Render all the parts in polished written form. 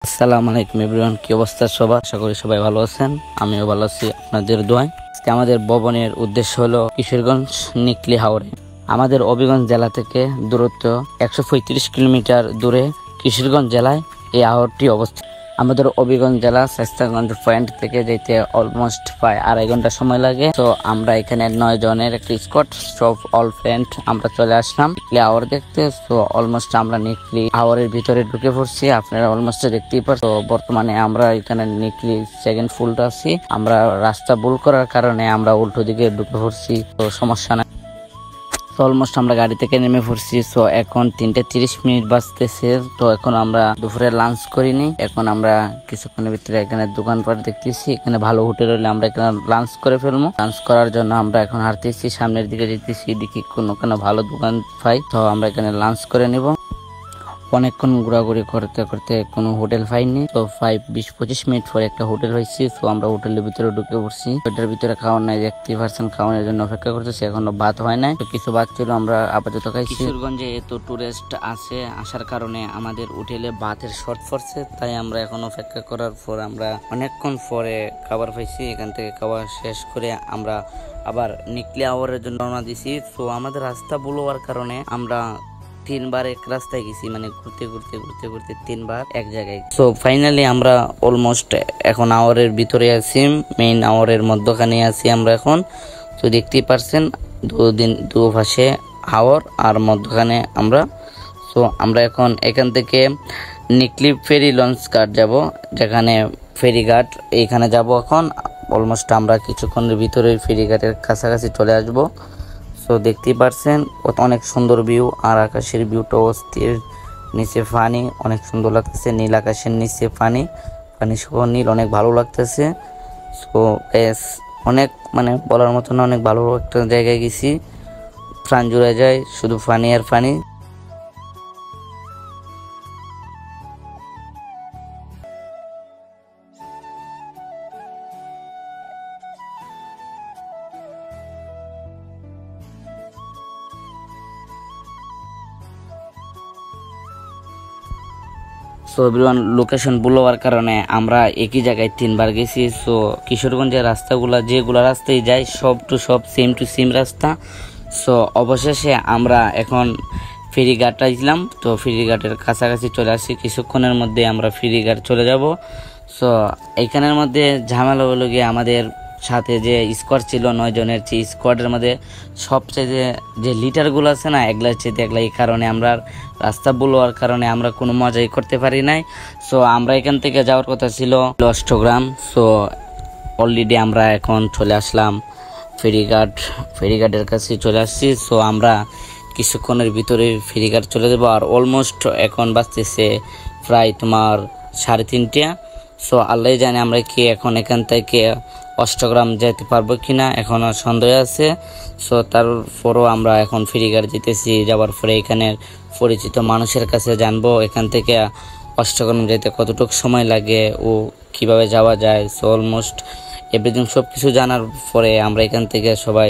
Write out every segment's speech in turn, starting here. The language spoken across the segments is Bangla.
আসসালামু আলাইকুম এভরিওয়ান, কি অবস্থা সবার? আশা করি সবাই ভালো আছেন, আমিও ভালো আছি আপনাদের দোয়ায়। আজকে আমাদের ভ্রমণের উদ্দেশ্য হলো কিশোরগঞ্জ নিকলি হাওরে। আমাদের হবিগঞ্জ জেলা থেকে দূরত্ব 135 কিলোমিটার দূরে কিশোরগঞ্জ জেলায় এই হাওরটি অবস্থিত। আমাদের হবিগঞ্জ জেলা শায়েস্তাগঞ্জ পয়েন্ট থেকে যেতে অলমোস্ট প্রায় 2.5 ঘন্টা সময় লাগে। তো আমরা এখানে 9 জনের একটা স্কট সব অল ফ্রেন্ড আমরা চলে আসলাম নিকলি হাওর দেখতে। তো অলমোস্ট আমরা নিকলি হাওরের ভিতরে ঢুকে পড়ছি, আপনারা অলমোস্ট দেখতেই পাচ্ছেন। তো বর্তমানে আমরা এখানে নিকলি সেকেন্ড ফুলটা আছি। আমরা রাস্তা ভুল করার কারণে আমরা উল্টো দিকে ঢুকে পড়ছি, তো সমস্যা নাই। অলমোস্ট আমরা গাড়ি থেকে নেমে পড়ছি। সো এখন 3:30 বাজতেছে। তো এখন আমরা দুপুরে লাঞ্চ করিনি, এখন আমরা কিছুক্ষণের ভিতরে এখানে দোকানপাট দেখতেছি। এখানে ভালো হোটেল হলে আমরা এখানে লাঞ্চ করে ফেলবো। লাঞ্চ করার জন্য আমরা এখন হাঁটতেছি, সামনের দিকে যেতেছি, দেখি কোনো ভালো দোকান পাই। তো আমরা এখানে লাঞ্চ করে নিব। অনেকক্ষণ ঘোরাঘুরি করতে করতে কোনো হোটেল পাইনি। তো 20-25 মিনিট পরে একটা হোটেল হয়েছি। তো আমরা হোটেলের ভিতরে ঢুকে পড়ছি। হোটেলের ভিতরে খাওয়ার নাই, 1% খাওয়ানোর জন্য অপেক্ষা করতেছি, এখনো ভাত হয় নাই। তো কিছু ভাত ছিল, আমরা আপাতত খাইছি। কিশোরগঞ্জে এত টুরিস্ট আছে, আসার কারণে আমাদের হোটেলে ভাতের শর্ট পড়ছে, তাই আমরা এখন অপেক্ষা করার পর আমরা অনেকক্ষণ পরে খাবার পাইছি। এখান থেকে খাবার শেষ করে আমরা আবার নিকলি হাওরের জন্য রওনা দিছি। তো আমাদের রাস্তা ভুল হওয়ার কারণে আমরা 3 বার এক রাস্তায় গেছি, মানে ঘুরতে ঘুরতে ঘুরতে ঘুরতে 3 বার এক জায়গায়। তো ফাইনালি আমরা অলমোস্ট এখন আওয়ারের ভিতরে আছি, মেইন আওয়ারের মধ্যখানে আছি আমরা এখন। তো দেখতেই পারছেন দুপাশে আওয়ার আর মধ্যখানে আমরা। তো আমরা এখন এখান থেকে নিকলি ফেরি লঞ্চ ঘাট যাব, যেখানে ফেরিঘাট এইখানে যাব এখন। অলমোস্ট আমরা কিছুক্ষণের ভিতরে ফেরিঘাটের কাছাকাছি চলে আসব। তো দেখতেই পারছেন অনেক সুন্দর ভিউ, আর আকাশের ভিউটা অস্থির। নিচে পানি অনেক সুন্দর লাগতেছে, নীল আকাশের নিচে পানি সহ নীল, অনেক ভালো লাগতেছে। তো অনেক মানে বলার মতো না, অনেক ভালো একটা জায়গায় গেছি, প্রাণ জুড়ে যায়, শুধু পানি আর পানি। সো এভরিওয়ান, লোকেশন ভুল হওয়ার কারণে আমরা একই জায়গায় 3 বার গেছি। সো কিশোরগঞ্জের রাস্তাগুলা যেগুলো রাস্তায় যায় সব সেম টু সেম রাস্তা। সো অবশেষে আমরা এখন ফেরিঘাট আসলাম। তো ফেরিঘাটের কাছাকাছি চলে আসছি, কিছুক্ষণের মধ্যে আমরা ফেরিঘাট চলে যাব। সো এইখানের মধ্যে ঝামেলা হলো গিয়ে আমাদের সাথে যে স্কোয়াড ছিল 9 জনের, যে স্কোয়াডের মধ্যে সবচেয়ে যে লিটারগুলো আছে না, এগুলা চেয়ে এগুলা, এই কারণে আমরা রাস্তা ভুল হওয়ার কারণে আমরা কোনো মজাই করতে পারি নাই। সো আমরা এখান থেকে যাওয়ার কথা ছিল অষ্টগ্রাম। সো অলরেডি আমরা এখন চলে আসলাম ফেরিঘাটের কাছে চলে আসছি। সো আমরা কিছুক্ষণের ভিতরে ফেরিঘাট চলে যাবো। আর অলমোস্ট এখন বাজতেছে প্রায় তোমার 3:30। সো আল্লাহ জানে আমরা কি এখন এখান থেকে অষ্টগ্রাম যেতে পারবো কিনা, এখনো সন্দেহ আছে। সো তারপরও আমরা এখন ফেরিঘাট যেতেছি, যাওয়ার পরে এখানের পরিচিত মানুষের কাছে জানবো এখান থেকে অষ্টগ্রাম যেতে কতটুকু সময় লাগে ও কিভাবে যাওয়া যায়। সো অলমোস্ট এভরিথিং সব কিছু জানার পরে আমরা এখান থেকে সবাই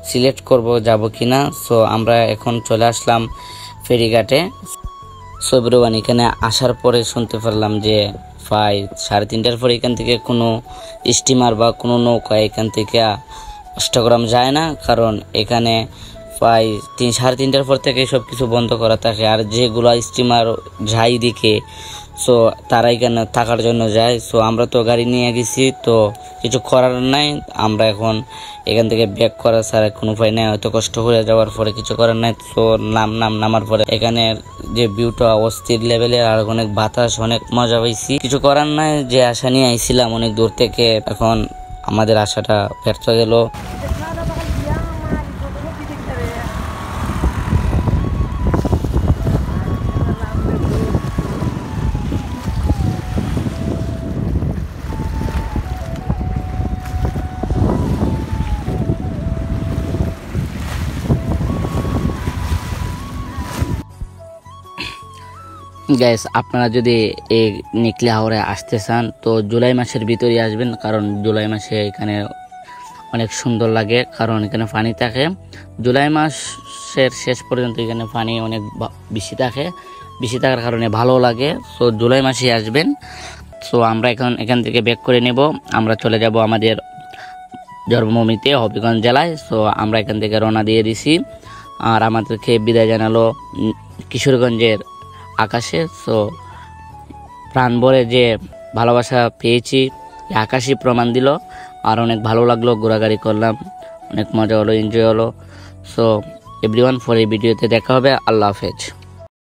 সিলেক্ট করব যাব কিনা। সো আমরা এখন চলে আসলাম ফেরিঘাটে। সো এভরিওয়ান, এখানে আসার পরে শুনতে পারলাম যে প্রায় 3:30টার পরে এখান থেকে কোনো স্টিমার বা কোনো নৌকা এখান থেকে অষ্টগ্রাম যায় না, কারণ এখানে প্রায় 3-3:30টার পর থেকে সব কিছু বন্ধ করা থাকে। আর যেগুলো স্টিমার যায় দিকে, সো তারা এখানে থাকার জন্য যায়। সো আমরা তো গাড়ি নিয়ে গেছি, তো কিছু করার নাই, আমরা এখন এখান থেকে ব্যাক করা ছাড়া কোনো উপায় নেই। হয়তো কষ্ট করে যাওয়ার পরে কিছু করার নাই। সো নামার পরে এখানে যে ভিউটা অস্থির লেভেলের, আর অনেক বাতাস, অনেক মজা পাইছি। কিছু করার নাই, যে আশা নিয়ে আইছিলাম অনেক দূর থেকে, এখন আমাদের আশাটা ব্যর্থ গেল। গাইস, আপনারা যদি এই নিকলি হাওরে আসতে চান তো জুলাই মাসের ভিতরে আসবেন, কারণ জুলাই মাসে এখানে অনেক সুন্দর লাগে, কারণ এখানে পানি থাকে। জুলাই মাসের শেষ পর্যন্ত এখানে পানি অনেক বেশি থাকে। বেশি থাকার কারণে ভালো লাগে। সো জুলাই মাসে আসবেন। সো আমরা এখান থেকে ব্যাক করে নেব, আমরা চলে যাব আমাদের জন্মভূমিতে হবিগঞ্জ জেলায়। সো আমরা এখান থেকে রওনা দিয়ে দিছি, আর আমাদেরকে বিদায় জানালো কিশোরগঞ্জের আকাশে। সো প্রাণ ভরে যে ভালোবাসা পেয়েছি আকাশই প্রমাণ দিল, আর অনেক ভালো লাগলো, ঘোরাঘুরি করলাম, অনেক মজা হলো, এনজয় হলো। সো এভরিওয়ান, পরে ভিডিওতে দেখা হবে। আল্লাহ হাফেজ।